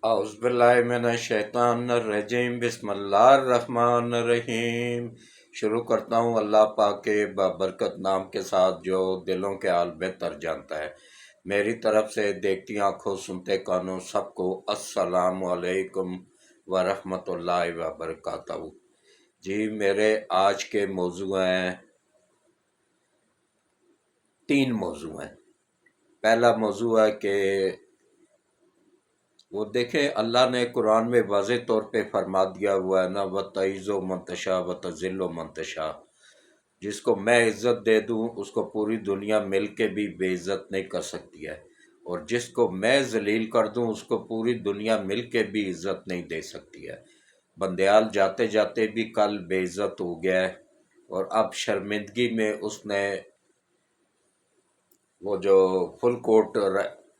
اعوذ باللہ من الشیطان الرجیم، بسم اللہ الرحمن الرحیم۔ شروع کرتا ہوں اللہ پاک کے بابرکت نام کے ساتھ جو دلوں کے حال بہتر جانتا ہے۔ میری طرف سے دیکھتی آنکھوں سنتے کانوں سب کو السلام علیکم ورحمۃ اللہ وبرکاتہ۔ جی میرے آج کے موضوع ہیں، 3 موضوع ہیں۔ پہلا موضوع ہے کہ وہ دیکھیں اللہ نے قرآن میں واضح طور پہ فرما دیا ہوا ہے نا، وَتَعِزُّ مَن تَشَاءُ وَتُذِلُّ مَن تَشَاءُ۔ جس کو میں عزت دے دوں اس کو پوری دنیا مل کے بھی بے عزت نہیں کر سکتی ہے، اور جس کو میں ذلیل کر دوں اس کو پوری دنیا مل کے بھی عزت نہیں دے سکتی ہے۔ بندیال جاتے جاتے بھی کل بے عزت ہو گیا ہے، اور اب شرمندگی میں اس نے وہ جو فل کوٹ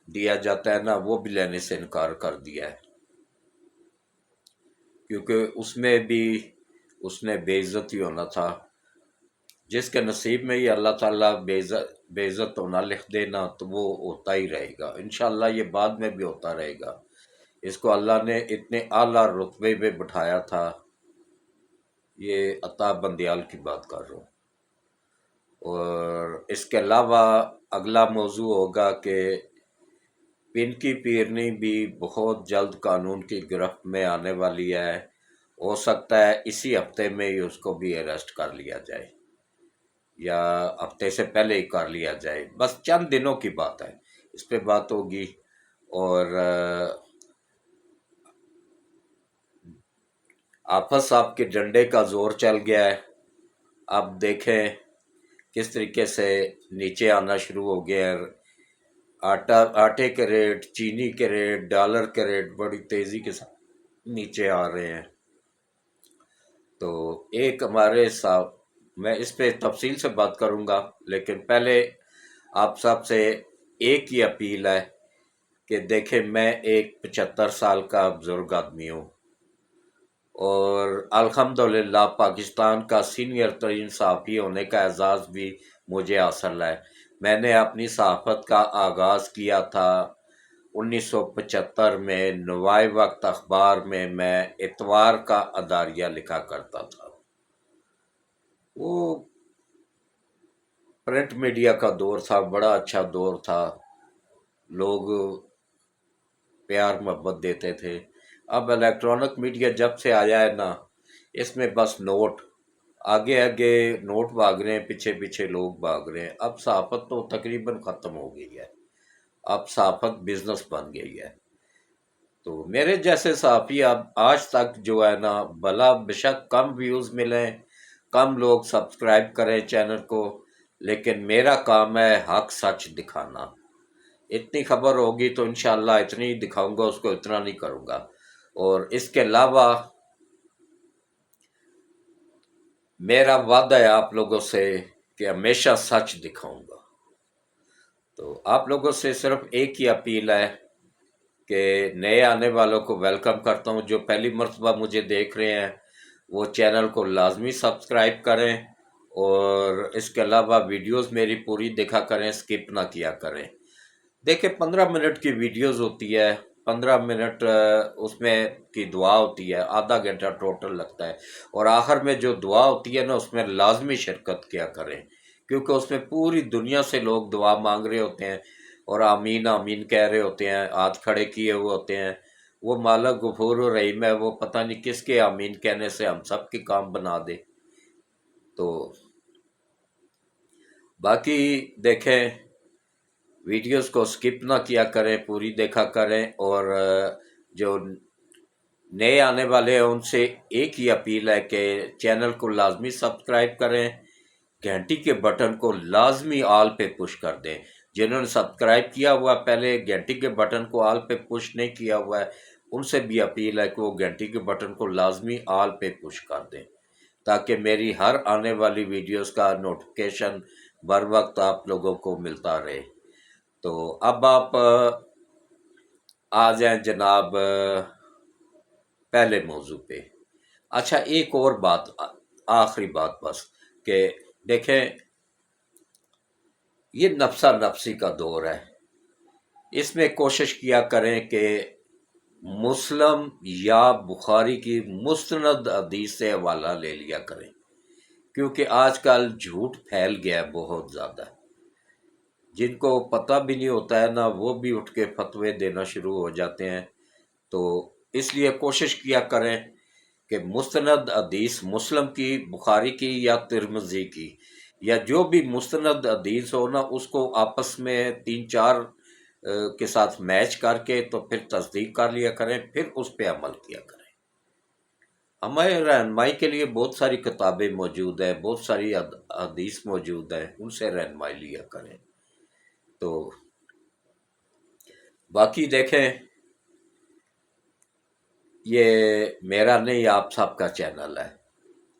دیا جاتا ہے نا وہ بھی لینے سے انکار کر دیا ہے، کیونکہ اس میں بھی اس نے بے عزت ہی ہونا تھا۔ جس کے نصیب میں ہی اللہ تعالیٰ بے عزت ہونا لکھ دینا تو وہ ہوتا ہی رہے گا، انشاءاللہ یہ بعد میں بھی ہوتا رہے گا۔ اس کو اللہ نے اتنے اعلیٰ رتبے پہ بٹھایا تھا، یہ عطا بندیال کی بات کر رہا ہوں۔ اور اس کے علاوہ اگلا موضوع ہوگا کہ پن کی پیرنی بھی بہت جلد قانون کی گرفت میں آنے والی ہے، ہو سکتا ہے اسی ہفتے میں ہی اس کو بھی اریسٹ کر لیا جائے، یا ہفتے سے پہلے ہی کر لیا جائے، بس چند دنوں کی بات ہے، اس پہ بات ہوگی۔ اور آفت صاحب کے ڈنڈے کا زور چل گیا ہے، اب دیکھیں کس طریقے سے نیچے آنا شروع ہو گیا ہے۔ آٹے کے ریٹ، چینی کے ریٹ، ڈالر کے ریٹ بڑی تیزی کے ساتھ نیچے آ رہے ہیں۔ تو ایک ہمارے صاحب، میں اس پہ تفصیل سے بات کروں گا، لیکن پہلے آپ سب سے ایک ہی اپیل ہے کہ دیکھیں میں ایک 75 سال کا بزرگ آدمی ہوں، اور الحمدللہ پاکستان کا سینئر ترین صحافی ہونے کا اعزاز بھی مجھے حاصل ہے۔ میں نے اپنی صحافت کا آغاز کیا تھا 1975 میں، نوائے وقت اخبار میں اتوار کا اداریہ لکھا کرتا تھا۔ وہ پرنٹ میڈیا کا دور تھا، بڑا اچھا دور تھا، لوگ پیار محبت دیتے تھے۔ اب الیکٹرانک میڈیا جب سے آیا ہے نا، اس میں بس نوٹ آگے آگے نوٹ بھاگ رہے ہیں، پیچھے پیچھے لوگ بھاگ رہے ہیں۔ اب صحافت تو تقریباً ختم ہو گئی ہے، اب صحافت بزنس بن گئی ہے۔ تو میرے جیسے صحافی اب آج تک جو ہے نا، بھلا بشک کم ویوز ملیں، کم لوگ سبسکرائب کریں چینل کو، لیکن میرا کام ہے حق سچ دکھانا۔ اتنی خبر ہوگی تو انشاءاللہ اتنی ہی دکھاؤں گا، اس کو اتنا نہیں کروں گا۔ اور اس کے علاوہ میرا وعدہ ہے آپ لوگوں سے کہ ہمیشہ سچ دکھاؤں گا۔ تو آپ لوگوں سے صرف ایک ہی اپیل ہے کہ نئے آنے والوں کو ویلکم کرتا ہوں، جو پہلی مرتبہ مجھے دیکھ رہے ہیں وہ چینل کو لازمی سبسکرائب کریں، اور اس کے علاوہ ویڈیوز میری پوری دیکھا کریں، سکپ نہ کیا کریں۔ دیکھیں 15 منٹ کی ویڈیوز ہوتی ہے، 15 منٹ اس میں کی دعا ہوتی ہے، آدھا گھنٹہ ٹوٹل لگتا ہے، اور آخر میں جو دعا ہوتی ہے نا اس میں لازمی شرکت کیا کریں، کیونکہ اس میں پوری دنیا سے لوگ دعا مانگ رہے ہوتے ہیں اور آمین آمین کہہ رہے ہوتے ہیں، ہاتھ کھڑے کیے ہوئے ہوتے ہیں۔ وہ مالک غفور الرحیم ہے، وہ پتہ نہیں کس کے آمین کہنے سے ہم سب کے کام بنا دے۔ تو باقی دیکھیں ویڈیوز کو سکپ نہ کیا کریں، پوری دیکھا کریں، اور جو نئے آنے والے ہیں ان سے ایک ہی اپیل ہے کہ چینل کو لازمی سبسکرائب کریں، گھنٹی کے بٹن کو لازمی آل پہ پش کر دیں۔ جنہوں نے سبسکرائب کیا ہوا پہلے گھنٹی کے بٹن کو آل پہ پش نہیں کیا ہوا ہے، ان سے بھی اپیل ہے کہ وہ گھنٹی کے بٹن کو لازمی آل پہ پش کر دیں، تاکہ میری ہر آنے والی ویڈیوز کا نوٹیفیکیشن بر وقت آپ لوگوں کو ملتا رہے۔ تو اب آپ آ جائیں جناب پہلے موضوع پہ۔ اچھا ایک اور بات، آخری بات بس، کہ دیکھیں یہ نفسا نفسی کا دور ہے، اس میں کوشش کیا کریں کہ مسلم یا بخاری کی مستند حدیث سے حوالہ لے لیا کریں، کیونکہ آج کل جھوٹ پھیل گیا ہے بہت زیادہ، جن کو پتہ بھی نہیں ہوتا ہے نا وہ بھی اٹھ کے فتوے دینا شروع ہو جاتے ہیں۔ تو اس لیے کوشش کیا کریں کہ مستند حدیث مسلم کی، بخاری کی یا ترمذی کی، یا جو بھی مستند حدیث ہو نا، اس کو آپس میں تین چار کے ساتھ میچ کر کے تو پھر تصدیق کر لیا کریں، پھر اس پہ عمل کیا کریں۔ ہمارے رہنمائی کے لیے بہت ساری کتابیں موجود ہیں، بہت ساری حدیث موجود ہیں، ان سے رہنمائی لیا کریں۔ تو باقی دیکھیں، یہ میرا نہیں آپ سب کا چینل ہے،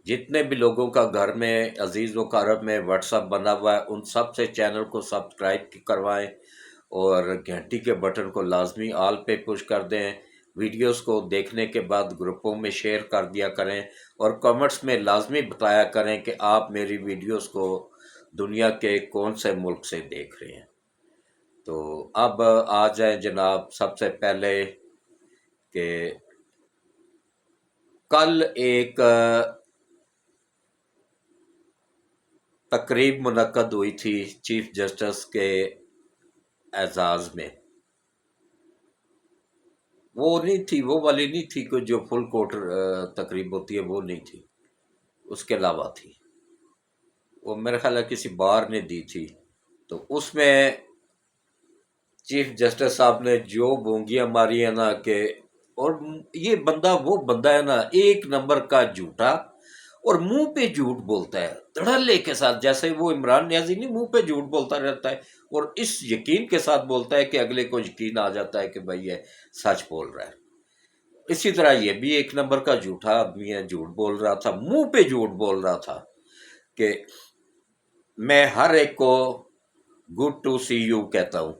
جتنے بھی لوگوں کا گھر میں عزیز و اقارب میں واٹس ایپ بنا ہوا ہے، ان سب سے چینل کو سبسکرائب کروائیں، اور گھنٹی کے بٹن کو لازمی آل پہ پش کر دیں۔ ویڈیوز کو دیکھنے کے بعد گروپوں میں شیئر کر دیا کریں، اور کمنٹس میں لازمی بتایا کریں کہ آپ میری ویڈیوز کو دنیا کے کون سے ملک سے دیکھ رہے ہیں۔ تو اب آ جائیں جناب، سب سے پہلے کہ کل ایک تقریب منعقد ہوئی تھی چیف جسٹس کے اعزاز میں۔ وہ نہیں تھی، وہ والی نہیں تھی کہ جو فل کوٹ تقریب ہوتی ہے، وہ نہیں تھی، اس کے علاوہ تھی، وہ میرے خیال ہے کسی بار نے دی تھی۔ تو اس میں چیف جسٹس صاحب نے جو بونگیاں ماری ہیں نا کہ، اور یہ بندہ وہ بندہ ہے نا ایک نمبر کا جھوٹا، اور منہ پہ جھوٹ بولتا ہے دھڑلے کے ساتھ، جیسے وہ عمران نیازی نہیں منہ پہ جھوٹ بولتا رہتا ہے، اور اس یقین کے ساتھ بولتا ہے کہ اگلے کو یقین آ جاتا ہے کہ بھائی یہ سچ بول رہا ہے۔ اسی طرح یہ بھی ایک نمبر کا جھوٹا آدمی ہے، جھوٹ بول رہا تھا، منہ پہ جھوٹ بول رہا تھا کہ میں ہر ایک کو گڈ ٹو سی یو کہتا ہوں۔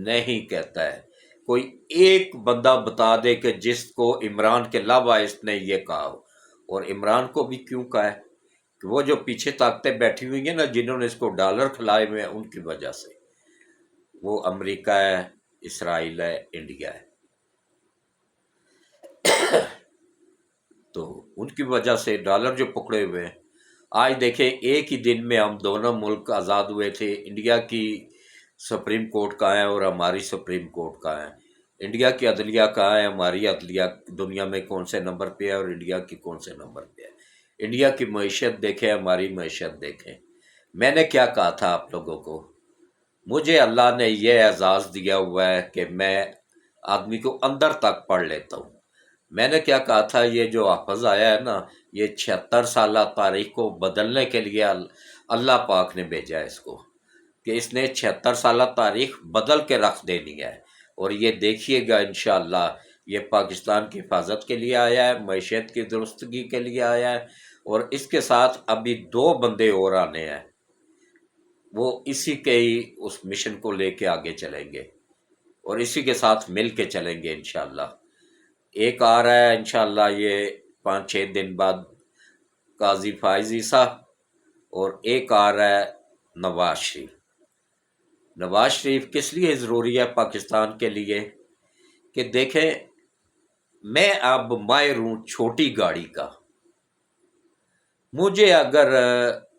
نہیں کہتا ہے، کوئی ایک بندہ بتا دے کہ جس کو عمران کے علاوہ اس نے یہ کہا ہو، اور عمران کو بھی کیوں کہا ہے کہ وہ جو پیچھے طاقتیں بیٹھی ہوئی ہیں نا، جنہوں نے اس کو ڈالر کھلائے ہوئے ہیں، ان کی وجہ سے، وہ امریکہ ہے، اسرائیل ہے، انڈیا ہے، تو ان کی وجہ سے ڈالر جو پکڑے ہوئے ہیں۔ آج دیکھیں ایک ہی دن میں ہم دونوں ملک آزاد ہوئے تھے، انڈیا کی سپریم کورٹ کہاں ہے اور ہماری سپریم کورٹ کہاں ہے، انڈیا کی عدلیہ کہاں ہے، ہماری عدلیہ دنیا میں کون سے نمبر پہ ہے، اور انڈیا کی کون سے نمبر پہ ہے۔ انڈیا کی معیشت دیکھیں، ہماری معیشت دیکھیں۔ میں نے کیا کہا تھا آپ لوگوں کو، مجھے اللہ نے یہ اعزاز دیا ہوا ہے کہ میں آدمی کو اندر تک پڑھ لیتا ہوں۔ میں نے کیا کہا تھا، یہ جو حافظ آیا ہے نا، یہ 76 سالہ تاریخ کو بدلنے کے لیے اللہ پاک نے بھیجا ہے اس کو، کہ اس نے 76 سالہ تاریخ بدل کے رکھ دینی ہے، اور یہ دیکھیے گا انشاءاللہ یہ پاکستان کی حفاظت کے لیے آیا ہے، معیشت کی درستگی کے لیے آیا ہے، اور اس کے ساتھ ابھی 2 بندے اور آنے ہیں، وہ اسی کے ہی اس مشن کو لے کے آگے چلیں گے، اور اسی کے ساتھ مل کے چلیں گے انشاءاللہ۔ ایک آ رہا ہے انشاءاللہ یہ 5-6 دن بعد، قاضی فائز عیسیٰ، اور ایک آ رہا ہے نواز شریف۔ نواز شریف کس لیے ضروری ہے پاکستان کے لیے کہ دیکھیں، میں اب ماہر ہوں چھوٹی گاڑی کا، مجھے اگر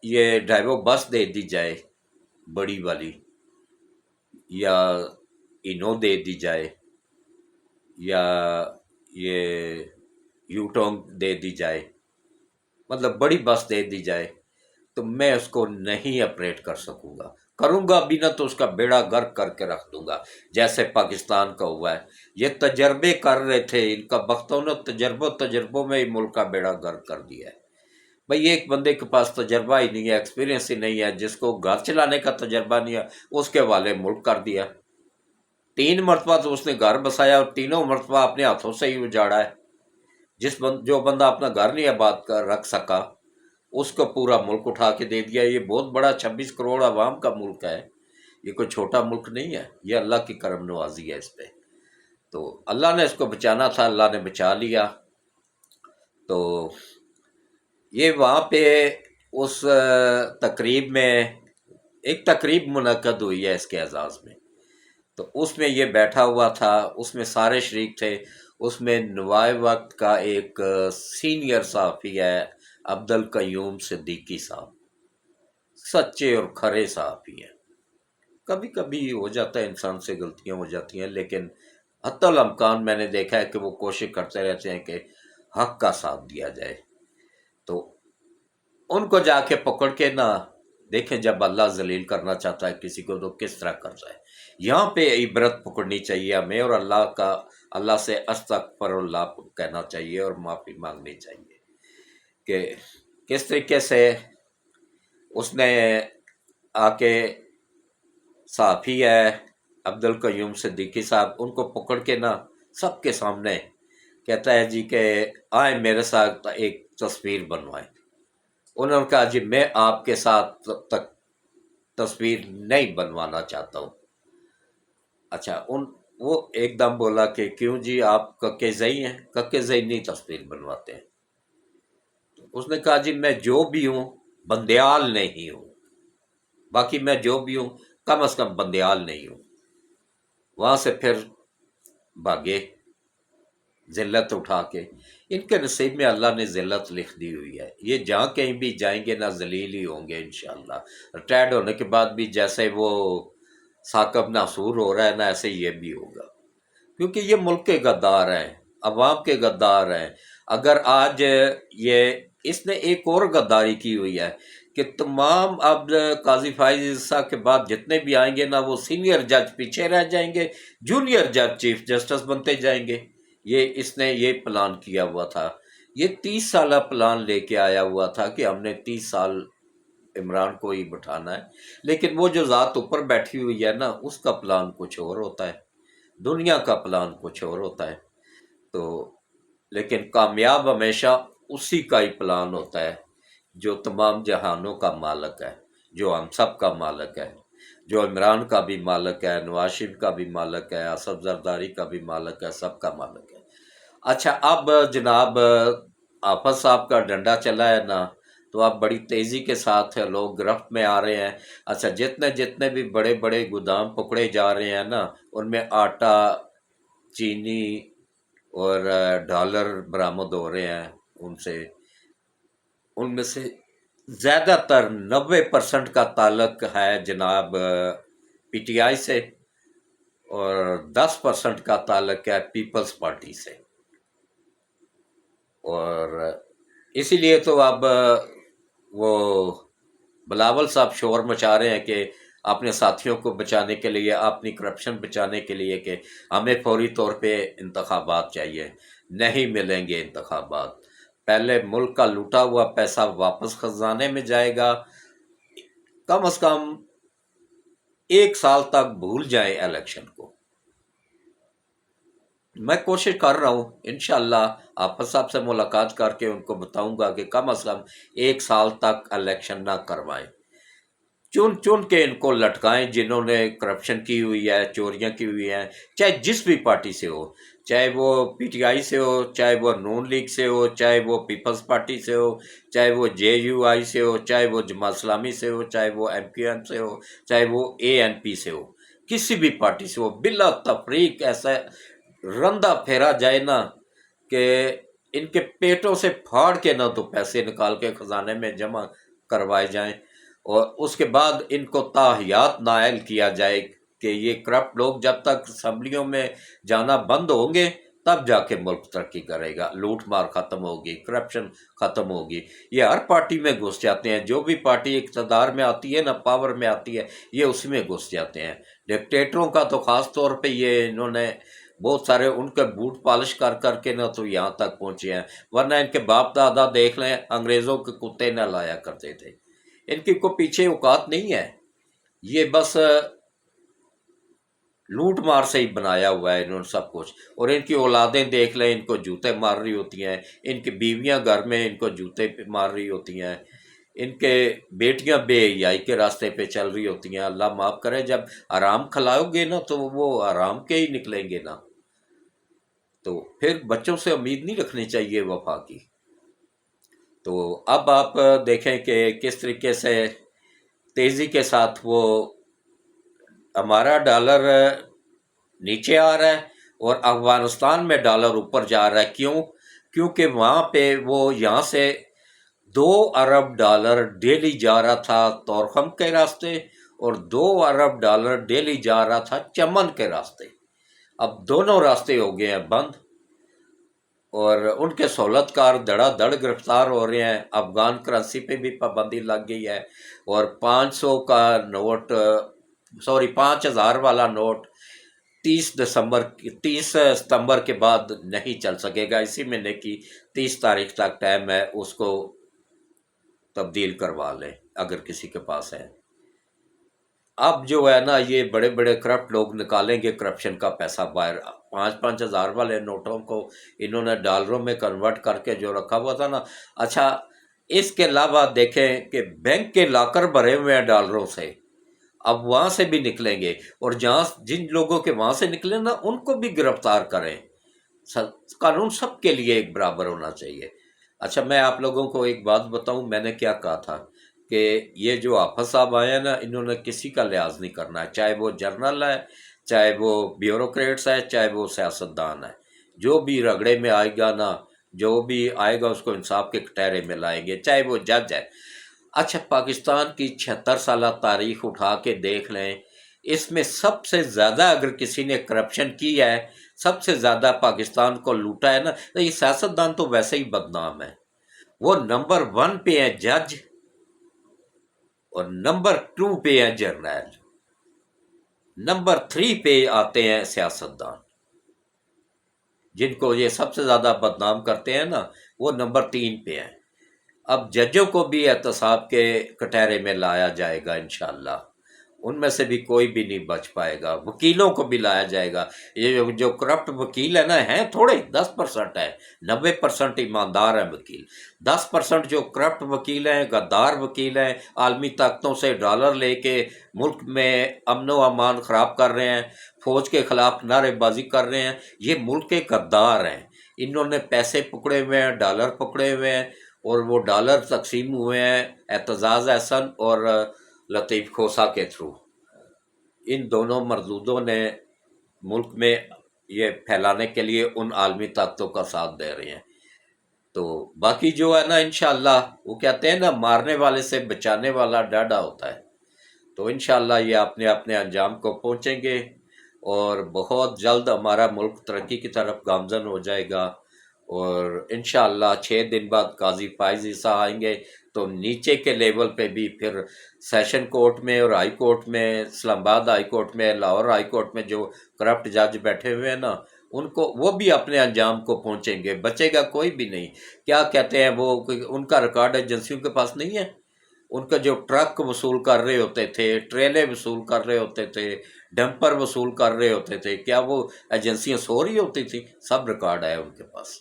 یہ ڈرائیو بس دے دی جائے بڑی والی، یا انو دے دی جائے، یا یہ یوٹونگ دے دی جائے، مطلب بڑی بس دے دی جائے، تو میں اس کو نہیں آپریٹ کر سکوں گا، کروں گا بھی نہ تو اس کا بیڑا غرق کر کے رکھ دوں گا، جیسے پاکستان کا ہوا ہے۔ یہ تجربے کر رہے تھے، ان کا بختوں نے تجربوں میں ہی ملک کا بیڑا غرق کر دیا ہے۔ بھئی ایک بندے کے پاس تجربہ ہی نہیں ہے، ایکسپیرینس ہی نہیں ہے، جس کو گھر چلانے کا تجربہ نہیں ہے، اس کے حوالے ملک کر دیا۔ 3 مرتبہ تو اس نے گھر بسایا، اور تینوں مرتبہ اپنے ہاتھوں سے ہی اجاڑا ہے۔ جو بندہ اپنا گھر نہیں آباد کر رکھ سکا، اس کو پورا ملک اٹھا کے دے دیا۔ یہ بہت بڑا 26 کروڑ عوام کا ملک ہے، یہ کوئی چھوٹا ملک نہیں ہے، یہ اللہ کی کرم نوازی ہے اس پہ۔ تو اللہ نے اس کو بچانا تھا، اللہ نے بچا لیا۔ تو یہ وہاں پہ اس تقریب میں ایک تقریب منعقد ہوئی ہے اس کے اعزاز میں۔ تو اس میں یہ بیٹھا ہوا تھا، اس میں سارے شریک تھے، اس میں نوائے وقت کا ایک سینئر صحافی ہے عبد القیوم صدیقی صاحب، سچے اور کھرے صحافی ہیں۔ کبھی کبھی ہو جاتا ہے انسان سے غلطیاں ہو جاتی ہیں، لیکن حتی الامکان میں نے دیکھا ہے کہ وہ کوشش کرتے رہتے ہیں کہ حق کا ساتھ دیا جائے۔ تو ان کو جا کے پکڑ کے نہ دیکھیں، جب اللہ ذلیل کرنا چاہتا ہے کسی کو تو کس طرح کرتا ہے۔ یہاں پہ عبرت پکڑنی چاہیے ہمیں، اور اللہ سے استغفر اللہ کہنا چاہیے اور معافی مانگنی چاہیے کہ کس طریقے سے اس نے آ کے صحافی ہے عبد القیوم صدیقی صاحب، ان کو پکڑ کے نا سب کے سامنے کہتا ہے جی کہ آئیں میرے ساتھ ایک تصویر بنوائیں۔ انہوں نے کہا جی میں آپ کے ساتھ تک تصویر نہیں بنوانا چاہتا ہوں۔ اچھا، وہ ایک دم بولا کہ کیوں جی آپ ککے زئی ہیں؟ ککے زئی نہیں تصویر بنواتے ہیں۔ اس نے کہا جی میں جو بھی ہوں بندیال نہیں ہوں، باقی میں جو بھی ہوں کم از کم بندیال نہیں ہوں۔ وہاں سے پھر بھاگے ذلت اٹھا کے۔ ان کے نصیب میں اللہ نے ذلت لکھ دی ہوئی ہے، یہ جہاں کہیں بھی جائیں گے نہ ذلیل ہی ہوں گے انشاءاللہ۔ ریٹائرڈ ہونے کے بعد بھی جیسے وہ ثاقب ناصور ہو رہا ہے نا، ایسے یہ بھی ہوگا، کیونکہ یہ ملک کے غدار ہیں، عوام کے غدار ہیں۔ اگر آج اس نے ایک اور غداری کی ہوئی ہے کہ تمام اب قاضی فائز عیسیٰ کے بعد جتنے بھی آئیں گے نا، وہ سینئر جج پیچھے رہ جائیں گے، جونیئر جج چیف جسٹس بنتے جائیں گے۔ اس نے یہ پلان کیا ہوا تھا، یہ 30 سالہ پلان لے کے آیا ہوا تھا کہ ہم نے 30 سال عمران کو ہی بٹھانا ہے، لیکن وہ جو ذات اوپر بیٹھی ہوئی ہے نا، اس کا پلان کچھ اور ہوتا ہے، دنیا کا پلان کچھ اور ہوتا ہے۔ تو لیکن کامیاب ہمیشہ اسی کا ہی پلان ہوتا ہے جو تمام جہانوں کا مالک ہے، جو ہم سب کا مالک ہے، جو عمران کا بھی مالک ہے، نواز شریف کا بھی مالک ہے، اسد زرداری کا بھی مالک ہے، سب کا مالک ہے۔ اچھا، اب جناب آفت صاحب کا ڈنڈا چلا ہے نا، تو اب بڑی تیزی کے ساتھ لوگ گرفت میں آ رہے ہیں۔ اچھا، جتنے بھی بڑے بڑے گودام پکڑے جا رہے ہیں نا، ان میں آٹا، چینی اور ڈالر برآمد ہو رہے ہیں، ان میں سے زیادہ تر 90% کا تعلق ہے جناب پی ٹی آئی سے، اور 10% کا تعلق ہے پیپلز پارٹی سے۔ اور اسی لیے تو اب وہ بلاول صاحب شور مچا رہے ہیں کہ اپنے ساتھیوں کو بچانے کے لیے، اپنی کرپشن بچانے کے لیے، کہ ہمیں فوری طور پہ انتخابات چاہیے۔ نہیں ملیں گے انتخابات، پہلے ملک کا لوٹا ہوا پیسہ واپس خزانے میں جائے گا۔ کم از کم 1 سال تک بھول جائیں الیکشن کو۔ میں کوشش کر رہا ہوں انشاءاللہ آفت صاحب سے ملاقات کر کے ان کو بتاؤں گا کہ کم از کم 1 سال تک الیکشن نہ کروائیں، چن چن کے ان کو لٹکائیں جنہوں نے کرپشن کی ہوئی ہے، چوریاں کی ہوئی ہیں، چاہے جس بھی پارٹی سے ہو، چاہے وہ پی ٹی آئی سے ہو، چاہے وہ نون لیگ سے ہو، چاہے وہ پیپلز پارٹی سے ہو، چاہے وہ جے یو آئی سے ہو، چاہے وہ جماعت اسلامی سے ہو، چاہے وہ ایم کیو ایم سے ہو، چاہے وہ اے این پی سے ہو، کسی بھی پارٹی سے ہو، بلا تفریق ایسا رندہ پھیرا جائے نا کہ ان کے پیٹوں سے پھاڑ کے نہ تو پیسے نکال کے خزانے میں جمع کروائے جائیں، اور اس کے بعد ان کو تاحیات نائل کیا جائے کہ یہ کرپٹ لوگ جب تک اسمبلیوں میں جانا بند ہوں گے تب جا کے ملک ترقی کرے گا، لوٹ مار ختم ہوگی، کرپشن ختم ہوگی۔ یہ ہر پارٹی میں گھس جاتے ہیں، جو بھی پارٹی اقتدار میں آتی ہے نا، پاور میں آتی ہے، یہ اسی میں گھس جاتے ہیں۔ ڈکٹیٹروں کا تو خاص طور پہ یہ انہوں نے بہت سارے ان کے بوٹ پالش کر کر کے نہ تو یہاں تک پہنچے ہیں، ورنہ ان کے باپ دادا دیکھ لیں انگریزوں کے کتے نہ لایا کرتے تھے، ان کی کو پیچھے اوقات نہیں ہے، یہ بس لوٹ مار سے ہی بنایا ہوا ہے انہوں نے سب کچھ۔ اور ان کی اولادیں دیکھ لیں، ان کو جوتے مار رہی ہوتی ہیں، ان کی بیویاں گھر میں ان کو جوتے مار رہی ہوتی ہیں، ان کے بیٹیاں بے حیائی کے راستے پہ چل رہی ہوتی ہیں۔ اللہ معاف کرے، جب حرام کھلاؤ گے نا تو وہ حرام کے ہی نکلیں گے نا، تو پھر بچوں سے امید نہیں رکھنی چاہیے وفا کی۔ تو اب آپ دیکھیں کہ کس طریقے سے تیزی کے ساتھ وہ ہمارا ڈالر نیچے آ رہا ہے اور افغانستان میں ڈالر اوپر جا رہا ہے. کیوں؟ کیونکہ وہاں پہ وہ یہاں سے 2 ارب ڈالر ڈیلی جا رہا تھا تورخم کے راستے اور 2 ارب ڈالر ڈیلی جا رہا تھا چمن کے راستے. اب دونوں راستے ہو گئے ہیں بند اور ان کے سہولت کار دڑا دڑ گرفتار ہو رہے ہیں. افغان کرنسی پہ بھی پابندی لگ گئی ہے اور 500 کا نوٹ 5,000 والا نوٹ 30 ستمبر کے بعد نہیں چل سکے گا. اسی مہینے کی 30 تاریخ تک ٹائم ہے، اس کو تبدیل کروا لیں اگر کسی کے پاس ہے. اب جو ہے نا یہ بڑے بڑے کرپٹ لوگ نکالیں گے کرپشن کا پیسہ باہر. 5,000 والے نوٹوں کو انہوں نے ڈالروں میں کنورٹ کر کے جو رکھا ہوا تھا نا. اچھا اس کے علاوہ دیکھیں کہ بینک کے لاکر بھرے ہوئے ہیں ڈالروں سے، اب وہاں سے بھی نکلیں گے اور جن لوگوں کے وہاں سے نکلے نا ان کو بھی گرفتار کریں. قانون سب کے لیے ایک برابر ہونا چاہیے. اچھا میں آپ لوگوں کو ایک بات بتاؤں، میں نے کیا کہا تھا کہ یہ جو حافظ صاحب آئے ہیں نا انہوں نے کسی کا لحاظ نہیں کرنا ہے، چاہے وہ جرنل ہے، چاہے وہ بیوروکریٹس ہے، چاہے وہ سیاستدان ہے. جو بھی رگڑے میں آئے گا نا، جو بھی آئے گا اس کو انصاف کے کٹہرے میں لائیں گے، چاہے وہ جج ہے. اچھا پاکستان کی 76 سالہ تاریخ اٹھا کے دیکھ لیں، اس میں سب سے زیادہ اگر کسی نے کرپشن کی ہے، سب سے زیادہ پاکستان کو لوٹا ہے نا، تو یہ سیاستدان تو ویسے ہی بدنام ہے. وہ نمبر 1 پہ ہیں جج اور نمبر 2 پہ ہیں جرنیل، نمبر 3 پہ آتے ہیں سیاستدان. جن کو یہ سب سے زیادہ بدنام کرتے ہیں نا وہ نمبر 3 پہ ہیں. اب ججوں کو بھی احتساب کے کٹہرے میں لایا جائے گا انشاءاللہ، ان میں سے بھی کوئی بھی نہیں بچ پائے گا. وکیلوں کو بھی لایا جائے گا. یہ جو کرپٹ وکیل ہے نا ہیں تھوڑے 10% ہے، 90% ایماندار ہیں وکیل. 10% جو کرپٹ وکیل ہیں، غدار وکیل ہیں، عالمی طاقتوں سے ڈالر لے کے ملک میں امن و امان خراب کر رہے ہیں، فوج کے خلاف نعرے بازی کر رہے ہیں. یہ ملک کے غدار ہیں. انہوں نے پیسے پکڑے ہوئے ہیں، ڈالر پکڑے ہوئے ہیں اور وہ ڈالر تقسیم ہوئے ہیں اعتزاز احسن اور لطیف کھوسا کے تھرو. ان دونوں مردودوں نے ملک میں یہ پھیلانے کے لیے ان عالمی طاقتوں کا ساتھ دے رہے ہیں. تو باقی جو ہے نا انشاءاللہ وہ کہتے ہیں نا مارنے والے سے بچانے والا ڈاڈا ہوتا ہے. تو انشاءاللہ یہ اپنے اپنے انجام کو پہنچیں گے اور بہت جلد ہمارا ملک ترقی کی طرف گامزن ہو جائے گا. اور انشاءاللہ 6 دن بعد قاضی فائز عیسیٰ آئیں گے تو نیچے کے لیول پہ بھی پھر سیشن کورٹ میں اور ہائی کورٹ میں، اسلام آباد ہائی کورٹ میں، لاہور ہائی کورٹ میں جو کرپٹ جج بیٹھے ہوئے ہیں نا ان کو وہ بھی اپنے انجام کو پہنچیں گے، بچے گا کوئی بھی نہیں. کیا کہتے ہیں وہ ان کا ریکارڈ ایجنسیوں کے پاس نہیں ہے. ان کا جو ٹرک وصول کر رہے ہوتے تھے، ٹریلے وصول کر رہے ہوتے تھے، ڈمپر وصول کر رہے ہوتے تھے، کیا وہ ایجنسیاں سو رہی ہوتی تھیں؟ سب ریکارڈ ہے ان کے پاس.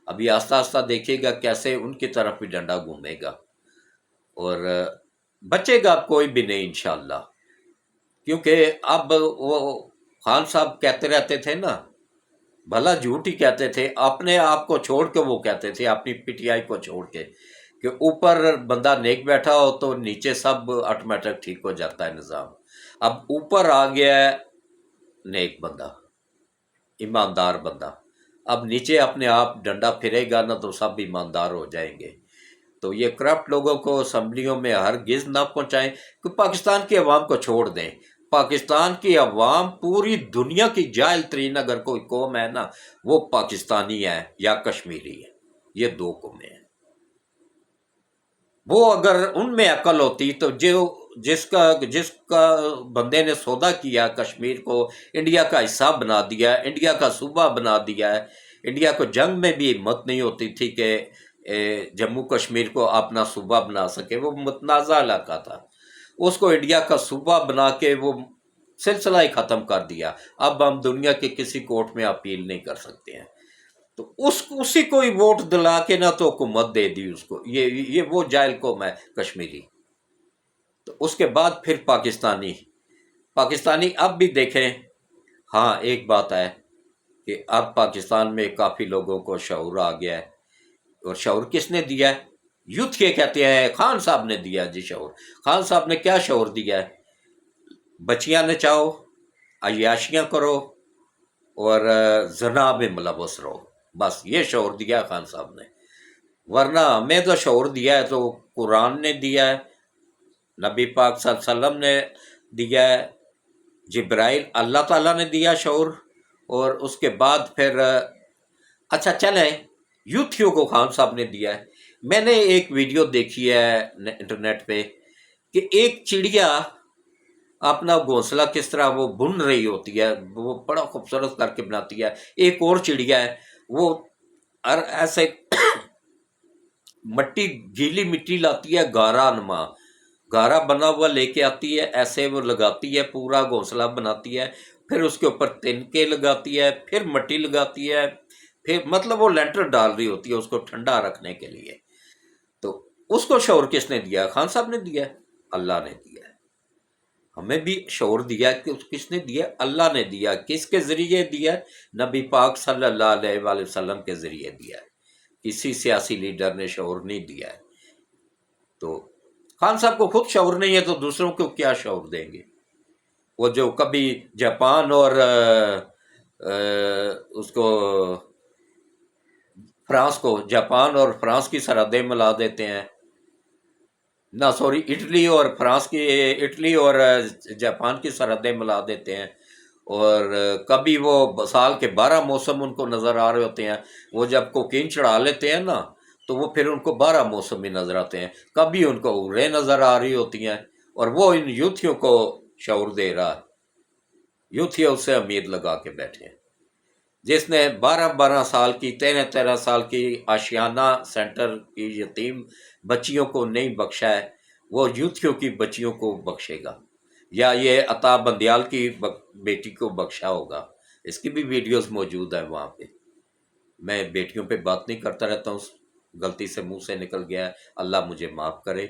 ابھی آہستہ آہستہ دیکھیے گا کیسے ان کی طرف بھی ڈنڈا گھومے گا اور بچے گا کوئی بھی نہیں انشاءاللہ. کیونکہ اب وہ خان صاحب کہتے رہتے تھے نا، بھلا جھوٹ ہی کہتے تھے، اپنے آپ کو چھوڑ کے وہ کہتے تھے، اپنی پی ٹی آئی کو چھوڑ کے، کہ اوپر بندہ نیک بیٹھا ہو تو نیچے سب آٹومیٹک ٹھیک ہو جاتا ہے نظام. اب اوپر آ گیا ہے نیک بندہ، ایماندار بندہ، اب نیچے اپنے آپ ڈنڈا پھرے گا نا تو سب ایماندار ہو جائیں گے. تو یہ کرپٹ لوگوں کو اسمبلیوں میں ہرگز نہ پہنچائیں کہ پاکستان کی عوام کو چھوڑ دیں. پاکستان کی عوام پوری دنیا کی جاہل ترین اگر کوئی قوم ہے نا وہ پاکستانی ہے یا کشمیری ہے. یہ 2 قومیں ہیں. وہ اگر ان میں عقل ہوتی تو جس کا بندے نے سودا کیا کشمیر کو انڈیا کا حصہ بنا دیا، انڈیا کا صوبہ بنا دیا ہے. انڈیا کو جنگ میں بھی ہمت نہیں ہوتی تھی کہ جموں کشمیر کو اپنا صوبہ بنا سکے، وہ متنازع علاقہ تھا. اس کو انڈیا کا صوبہ بنا کے وہ سلسلہ ہی ختم کر دیا. اب ہم دنیا کے کسی کورٹ میں اپیل نہیں کر سکتے ہیں. تو اسی کو ہی ووٹ دلا کے نہ تو حکومت دے دی اس کو. یہ وہ جاہل قوم ہے کشمیری. تو اس کے بعد پھر پاکستانی اب بھی دیکھیں. ہاں ایک بات ہے کہ اب پاکستان میں کافی لوگوں کو شعور آ گیا ہے. اور شعور کس نے دیا ہے؟ یوتھ کے کہتے ہیں خان صاحب نے دیا جی شعور. خان صاحب نے کیا شعور دیا ہے؟ بچیاں نچاؤ، عیاشیاں کرو، اور زنا میں ملوث رہو، بس یہ شعور دیا خان صاحب نے۔ ورنہ ہمیں تو شعور دیا ہے تو قرآن نے دیا ہے، نبی پاک صلی اللہ علیہ وسلم نے دیا ہے، جبرائیل اللہ تعالیٰ نے دیا شعور، اور اس کے بعد پھر اچھا چلیں یوتھیوں کو خان صاحب نے دیا ہے۔ میں نے ایک ویڈیو دیکھی ہے انٹرنیٹ پہ کہ ایک چڑیا اپنا گھونسلہ کس طرح وہ بن رہی ہوتی ہے، وہ بڑا خوبصورت کر کے بناتی ہے۔ ایک اور چڑیا ہے وہ ایسے مٹی، گیلی مٹی لاتی ہے، گارا نما، گارا بنا ہوا لے کے آتی ہے، ایسے وہ لگاتی ہے، پورا گھونسلہ بناتی ہے، پھر اس کے اوپر تنکے لگاتی ہے، پھر مٹی لگاتی ہے، پھر مطلب وہ لینٹر ڈال رہی ہوتی ہے اس کو ٹھنڈا رکھنے کے لیے۔ تو اس کو شعور کس نے دیا؟ خان صاحب نے دیا ہے، اللہ نے دیا ہے۔ ہمیں بھی شعور دیا کہ کس نے دیا؟ اللہ نے دیا۔ کس کے ذریعے دیا؟ نبی پاک صلی اللہ علیہ وآلہ وسلم کے ذریعے دیا ہے، کسی سیاسی لیڈر نے شعور نہیں دیا ہے۔ تو خان صاحب کو خود شعور نہیں ہے تو دوسروں کو کیا شعور دیں گے؟ وہ جو کبھی جاپان اور اس کو فرانس کو، جاپان اور فرانس کی سرحدیں ملا دیتے ہیں، نہ سوری اٹلی اور فرانس کی، اٹلی اور جاپان کی سرحدیں ملا دیتے ہیں، اور کبھی وہ سال کے 12 موسم ان کو نظر آ رہے ہوتے ہیں۔ وہ جب کوکین چڑھا لیتے ہیں نا تو وہ پھر ان کو 12 موسم بھی نظر آتے ہیں، کبھی ان کو عورتیں نظر آ رہی ہوتی ہیں، اور وہ ان یوتھیوں کو شعور دے رہا ہے۔ یوتھیوں سے امید لگا کے بیٹھے ہیں۔ جس نے 12 سال کی، 13 سال کی آشیانہ سینٹر کی یتیم بچیوں کو نہیں بخشا ہے، وہ یوتھیوں کی بچیوں کو بخشے گا، یا یہ عطا بندیال کی بیٹی کو بخشا ہوگا۔ اس کی بھی ویڈیوز موجود ہیں وہاں پہ۔ میں بیٹیوں پہ بات نہیں کرتا رہتا ہوں، غلطی سے منہ سے نکل گیا ہے، اللہ مجھے معاف کرے۔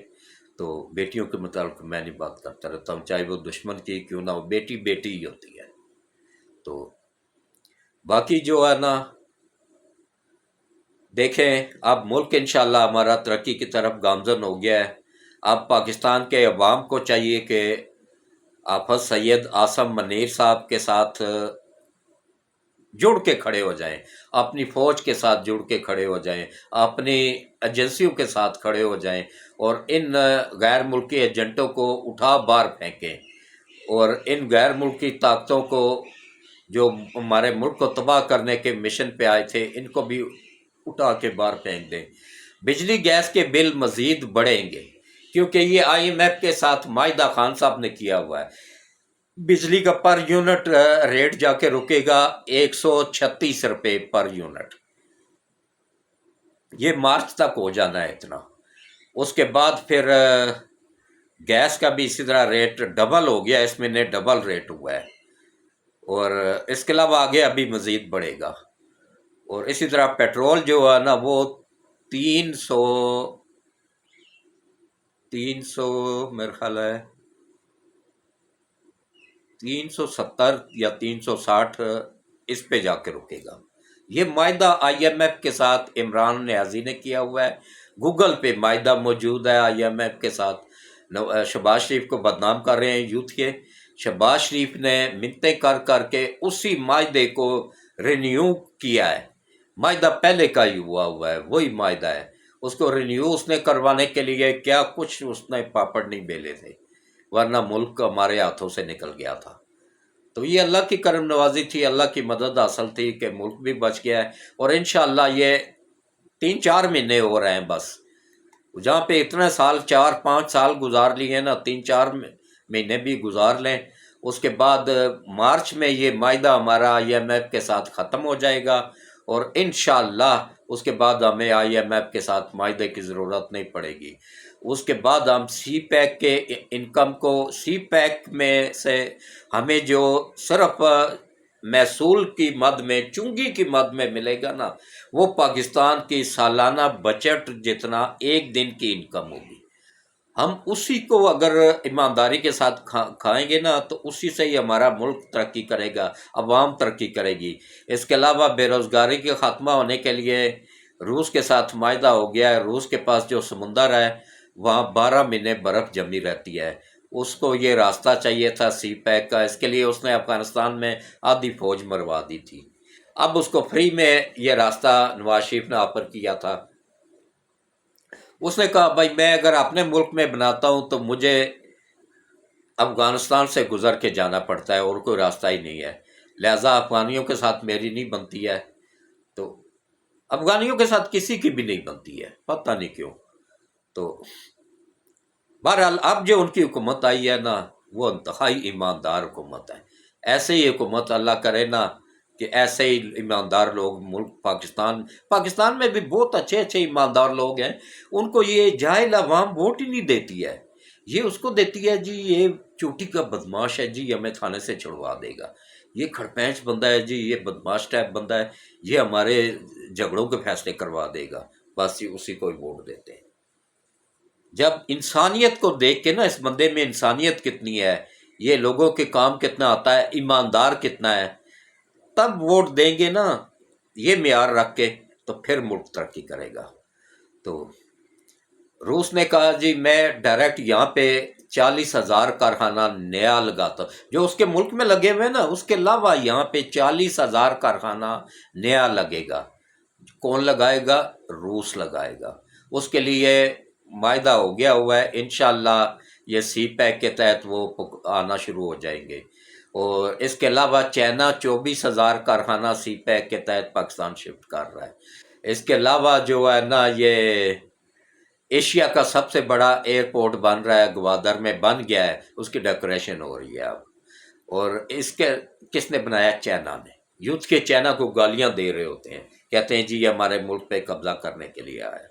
تو بیٹیوں کے متعلق میں نہیں بات کرتا رہتا ہوں، چاہے وہ دشمن کی کیوں نہ ہو، بیٹی بیٹی ہی ہوتی ہے۔ تو باقی جو ہے نا، دیکھیں اب ملک انشاءاللہ ہمارا ترقی کی طرف گامزن ہو گیا ہے۔ اب پاکستان کے عوام کو چاہیے کہ حافظ سید عاصم منیر صاحب کے ساتھ جڑ کے کھڑے ہو جائیں، اپنی فوج کے ساتھ جڑ کے کھڑے ہو جائیں، اپنی ایجنسیوں کے ساتھ کھڑے ہو جائیں، اور ان غیر ملکی ایجنٹوں کو اٹھا باہر پھینکیں، اور ان غیر ملکی طاقتوں کو جو ہمارے ملک کو تباہ کرنے کے مشن پہ آئے تھے، ان کو بھی اٹھا کے باہر پھینک دیں۔ بجلی گیس کے بل مزید بڑھیں گے کیونکہ یہ آئی ایم ایف کے ساتھ معاہدہ خان صاحب نے کیا ہوا ہے۔ بجلی کا پر یونٹ ریٹ جا کے رکے گا 136 روپے پر یونٹ، یہ مارچ تک ہو جانا ہے اتنا۔ اس کے بعد پھر گیس کا بھی اسی طرح ریٹ ڈبل ہو گیا، اس مہینے ڈبل ریٹ ہوا ہے، اور اس کے علاوہ آگے ابھی مزید بڑھے گا۔ اور اسی طرح پیٹرول جو ہے نا وہ 300 میرے خیال ہے 370 یا 360 اس پہ جا کے رکے گا۔ یہ معاہدہ آئی ایم ایف کے ساتھ عمران نیازی نے کیا ہوا ہے، گوگل پہ معاہدہ موجود ہے آئی ایم ایف کے ساتھ۔ شہباز شریف کو بدنام کر رہے ہیں یوتھ کے، شہباز شریف نے منتیں کر کر کے اسی معاہدے کو رینیو کیا ہے، معاہدہ پہلے کا ہی ہوا ہے، وہی معاہدہ ہے، اس کو رینیو اس نے کروانے کے لیے کیا کچھ اس نے پاپڑ نہیں بیلے تھے، ورنہ ملک ہمارے ہاتھوں سے نکل گیا تھا۔ تو یہ اللہ کی کرم نوازی تھی، اللہ کی مدد حاصل تھی کہ ملک بھی بچ گیا ہے، اور انشاءاللہ یہ 3-4 مہینے ہو رہے ہیں بس، جہاں پہ اتنے سال 4-5 سال گزار لیے نا، 3-4 مہینے بھی گزار لیں، اس کے بعد مارچ میں یہ معاہدہ ہمارا آئی ایم ایف کے ساتھ ختم ہو جائے گا، اور انشاءاللہ اس کے بعد ہمیں آئی ایم ایف کے ساتھ معاہدے کی ضرورت نہیں پڑے گی۔ اس کے بعد ہم سی پیک کے انکم کو، سی پیک میں سے ہمیں جو صرف محصول کی مد میں، چونگی کی مد میں ملے گا نا، وہ پاکستان کی سالانہ بجٹ جتنا ایک دن کی انکم ہوگی۔ ہم اسی کو اگر ایمانداری کے ساتھ کھائیں گے نا تو اسی سے ہی ہمارا ملک ترقی کرے گا، عوام ترقی کرے گی۔ اس کے علاوہ بے روزگاری کے خاتمہ ہونے کے لیے روس کے ساتھ معاہدہ ہو گیا ہے، روس کے پاس جو سمندر ہے وہاں 12 مہینے برف جمی رہتی ہے، اس کو یہ راستہ چاہیے تھا سی پیک کا، اس کے لیے اس نے افغانستان میں آدھی فوج مروا دی تھی۔ اب اس کو فری میں یہ راستہ نواز شریف نے آفر کیا تھا۔ اس نے کہا بھائی میں اگر اپنے ملک میں بناتا ہوں تو مجھے افغانستان سے گزر کے جانا پڑتا ہے اور کوئی راستہ ہی نہیں ہے، لہٰذا افغانیوں کے ساتھ میری نہیں بنتی ہے، تو افغانیوں کے ساتھ کسی کی بھی نہیں بنتی ہے، پتہ نہیں کیوں۔ تو بہرحال اب جو ان کی حکومت آئی ہے نا، وہ انتہائی ایماندار حکومت ہے۔ ایسے ہی حکومت اللہ کرے نا کہ ایسے ہی ایماندار لوگ ملک پاکستان میں بھی بہت اچھے اچھے ایماندار لوگ ہیں، ان کو یہ جاہل عوام ووٹ ہی نہیں دیتی ہے، یہ اس کو دیتی ہے جی یہ چوٹی کا بدماش ہے جی ہمیں تھانے سے چھڑوا دے گا، یہ کھڑپینچ بندہ ہے جی، یہ بدماش ٹائپ بندہ ہے، یہ ہمارے جھگڑوں کے فیصلے کروا دے گا، بس یہ اسی کو ہی ووٹ دیتے ہیں۔ جب انسانیت کو دیکھ کے نا اس بندے میں انسانیت کتنی ہے، یہ لوگوں کے کام کتنا آتا ہے، ایماندار کتنا ہے، تب ووٹ دیں گے نا یہ معیار رکھ کے، تو پھر ملک ترقی کرے گا۔ تو روس نے کہا جی میں ڈائریکٹ یہاں پہ 40,000 کارخانہ نیا لگاتا ہوں، جو اس کے ملک میں لگے ہوئے نا اس کے علاوہ یہاں پہ 40,000 کارخانہ نیا لگے گا۔ کون لگائے گا؟ روس لگائے گا۔ اس کے لیے معاہدہ ہو گیا ہوا ہے، انشاءاللہ یہ سی پیک کے تحت وہ آنا شروع ہو جائیں گے۔ اور اس کے علاوہ چائنا 24,000 کارخانہ سی پیک کے تحت پاکستان شفٹ کر رہا ہے۔ اس کے علاوہ جو ہے نا یہ ایشیا کا سب سے بڑا ایئرپورٹ بن رہا ہے، گوادر میں بن گیا ہے، اس کی ڈیکوریشن ہو رہی ہے اب۔ اور اس کے کس نے بنایا؟ چائنا نے۔ یوتھ کے چائنا کو گالیاں دے رہے ہوتے ہیں، کہتے ہیں جی یہ ہمارے ملک پہ قبضہ کرنے کے لیے آیا ہے۔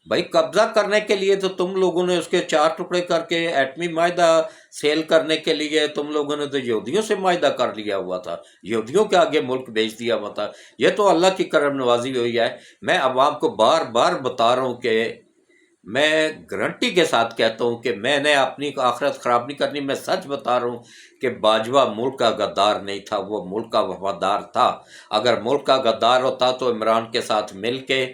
بھائی قبضہ کرنے کے لیے تو تم لوگوں نے اس کے 4 ٹکڑے کر کے ایٹمی معاہدہ سیل کرنے کے لیے تم لوگوں نے تو یہودیوں سے معاہدہ کر لیا ہوا تھا، یہودیوں کے آگے ملک بیچ دیا ہوا تھا۔ یہ تو اللہ کی کرم نوازی ہوئی ہے۔ میں عوام کو بار بار بتا رہا ہوں کہ میں گارنٹی کے ساتھ کہتا ہوں کہ میں نے اپنی آخرت خراب نہیں کرنی، میں سچ بتا رہا ہوں کہ باجوہ ملک کا غدار نہیں تھا، وہ ملک کا وفادار تھا۔ اگر ملک کا غدار ہوتا تو عمران کے ساتھ مل کے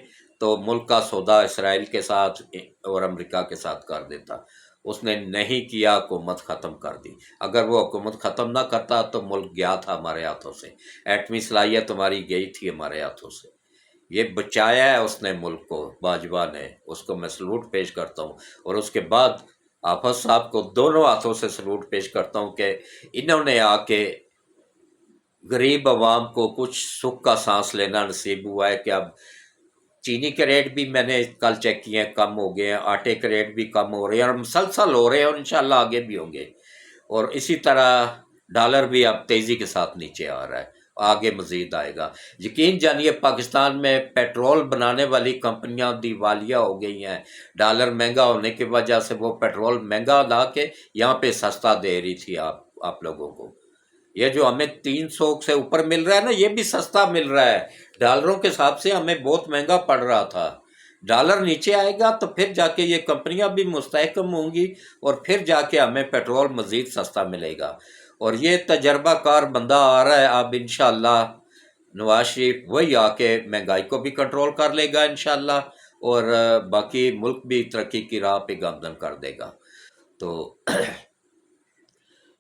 تو ملک کا سودا اسرائیل کے ساتھ اور امریکہ کے ساتھ کر دیتا، اس نے نہیں کیا، حکومت ختم کر دی۔ اگر وہ حکومت ختم نہ کرتا تو ملک گیا تھا ہمارے ہاتھوں سے، ایٹمی صلاحیت ہماری گئی تھی ہمارے ہاتھوں سے۔ یہ بچایا ہے اس نے ملک کو، باجوہ نے، اس کو میں سلوٹ پیش کرتا ہوں۔ اور اس کے بعد حافظ صاحب کو دونوں ہاتھوں سے سلوٹ پیش کرتا ہوں کہ انہوں نے آ کے غریب عوام کو کچھ سکھ کا سانس لینا نصیب ہوا ہے کہ اب چینی کے ریٹ بھی میں نے کل چیک کیے ہیں کم ہو گئے ہیں، آٹے کے ریٹ بھی کم ہو رہے ہیں اور مسلسل ہو رہے ہیں اور انشاءاللہ آگے بھی ہوں گے۔ اور اسی طرح ڈالر بھی اب تیزی کے ساتھ نیچے آ رہا ہے، آگے مزید آئے گا۔ یقین جانیے پاکستان میں پیٹرول بنانے والی کمپنیاں دیوالیہ ہو گئی ہیں، ڈالر مہنگا ہونے کی وجہ سے وہ پیٹرول مہنگا لا کے یہاں پہ سستا دے رہی تھی آپ لوگوں کو۔ یہ جو ہمیں 300 سے اوپر مل رہا ہے نا، یہ بھی سستا مل رہا ہے، ڈالروں کے حساب سے ہمیں بہت مہنگا پڑ رہا تھا۔ ڈالر نیچے آئے گا تو پھر جا کے یہ کمپنیاں بھی مستحکم ہوں گی اور پھر جا کے ہمیں پیٹرول مزید سستا ملے گا۔ اور یہ تجربہ کار بندہ آ رہا ہے، اب انشاءاللہ نواز شریف وہی آ کے مہنگائی کو بھی کنٹرول کر لے گا انشاءاللہ، اور باقی ملک بھی ترقی کی راہ پہ گامزن کر دے گا۔ تو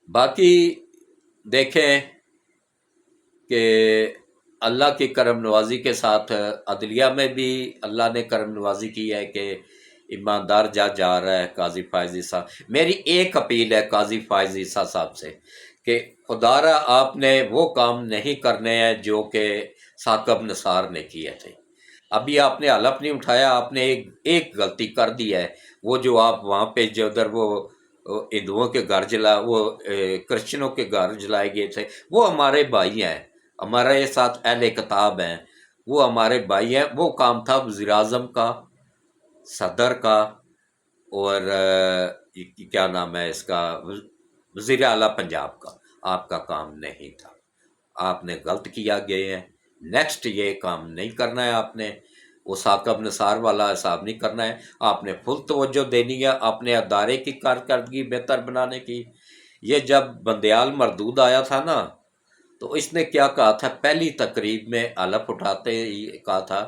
باقی دیکھیں کہ اللہ کی کرم نوازی کے ساتھ عدلیہ میں بھی اللہ نے کرم نوازی کی ہے کہ ایماندار جج جا رہا ہے قاضی فائز عیسیٰ۔ میری ایک اپیل ہے قاضی فائز عیسیٰ صاحب سے کہ خدا را آپ نے وہ کام نہیں کرنے ہیں جو کہ ثاقب نثار نے کیے تھے۔ ابھی آپ نے حلف نہیں اٹھایا، آپ نے ایک غلطی کر دی ہے، وہ جو آپ وہاں پہ جو ادھر وہ ہندوؤں کے گھر وہ کرسچنوں کے گھر جلائے گئے تھے، وہ ہمارے بھائی ہیں، ہمارے ساتھ اہل کتاب ہیں، وہ ہمارے بھائی ہیں۔ وہ کام تھا وزیر اعظم کا، صدر کا، اور کیا نام ہے اس کا، وزیر اعلیٰ پنجاب کا۔ آپ کا کام نہیں تھا، آپ نے غلط کیا گئے ہیں، نیکسٹ یہ کام نہیں کرنا ہے آپ نے، وہ ثاقب نثار والا حساب نہیں کرنا ہے، آپ نے فل توجہ دینی ہے اپنے ادارے کی کارکردگی بہتر بنانے کی۔ یہ جب بندیال مردود آیا تھا نا تو اس نے کیا کہا تھا، پہلی تقریب میں حلف اٹھاتے ہی کہا تھا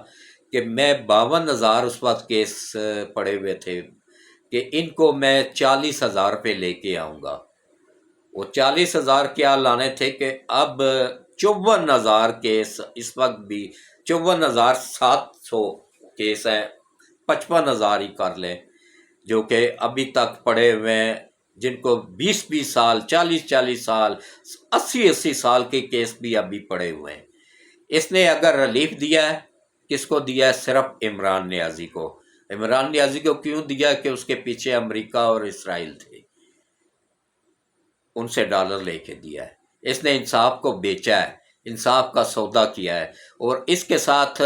کہ میں 52,000 اس وقت کیس پڑے ہوئے تھے کہ ان کو میں 40,000 پہ لے کے آؤں گا۔ وہ 40,000 کیا لانے تھے کہ اب 54,000 کیس اس وقت بھی 54,700 کیس ہیں، 55,000 ہی کر لیں جو کہ ابھی تک پڑے ہوئے ہیں، جن کو 20 سال، 40 سال، 80 سال کے کیس بھی ابھی پڑے ہوئے ہیں۔ اس نے اگر ریلیف دیا ہے، کس کو دیا ہے؟ صرف عمران نیازی کو۔ عمران نیازی کو کیوں دیا؟ کہ اس کے پیچھے امریکہ اور اسرائیل تھے، ان سے ڈالر لے کے دیا ہے۔ اس نے انصاف کو بیچا ہے، انصاف کا سودا کیا ہے۔ اور اس کے ساتھ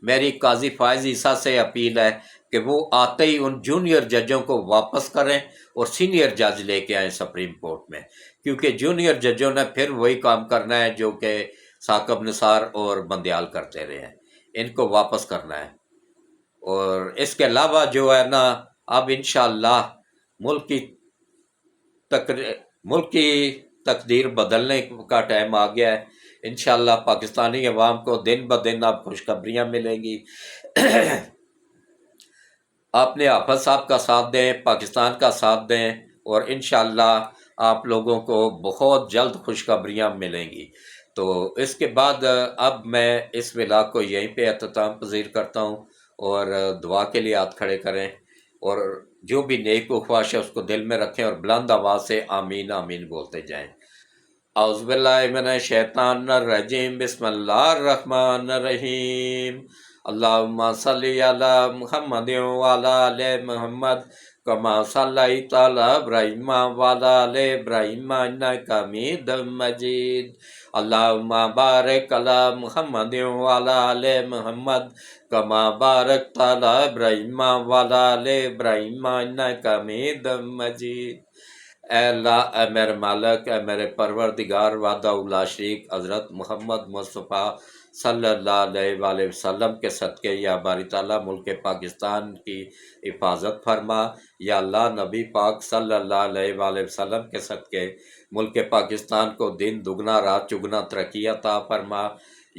میری قاضی فائز عیسیٰ سے اپیل ہے کہ وہ آتے ہی ان جونیئر ججوں کو واپس کریں اور سینئر جج لے کے آئیں سپریم کورٹ میں، کیونکہ جونیئر ججوں نے پھر وہی کام کرنا ہے جو کہ ثاقب نثار اور بندیال کرتے رہے ہیں، ان کو واپس کرنا ہے۔ اور اس کے علاوہ جو ہے نا، اب انشاءاللہ ملک کی ملک کی تقدیر بدلنے کا ٹائم آ گیا ہے۔ انشاءاللہ پاکستانی عوام کو دن بدن اب خوشخبریاں ملیں گی۔ آپ نے حافظ صاحب کا ساتھ دیں، پاکستان کا ساتھ دیں، اور انشاءاللہ آپ لوگوں کو بہت جلد خوشخبریاں ملیں گی۔ تو اس کے بعد اب میں اس ولاگ کو یہیں پہ اختتام پذیر کرتا ہوں، اور دعا کے لیے ہاتھ کھڑے کریں، اور جو بھی نیک و خواہش ہے اس کو دل میں رکھیں، اور بلند آواز سے آمین آمین بولتے جائیں۔ اعوذ باللہ من الشیطان الرجیم، بسم اللہ الرحمن الرحیم، اللہم صلی علی محمد وعلی آل محمد کما صلیت علی ابراہیم وعلی آل ابراہیم انک حمید مجید، اللہم بارک علی محمد وعلی آل محمد کما بارکت علی ابراہیم وعلی آل ابراہیم انک حمید مجید۔ اے اللہ، اے میرے مالک، اے میرے پروردگار وحدہ لا شریک، حضرت محمد مصطفیٰ صلی اللہ علیہ وآلہ وسلم کے صدقے یا باری تعالیٰ ملک پاکستان کی حفاظت فرما۔ یا اللہ، نبی پاک صلی اللہ علیہ وآلہ وسلم کے صدقے ملک پاکستان کو دن دگنا رات چگنا ترقی عطا فرما۔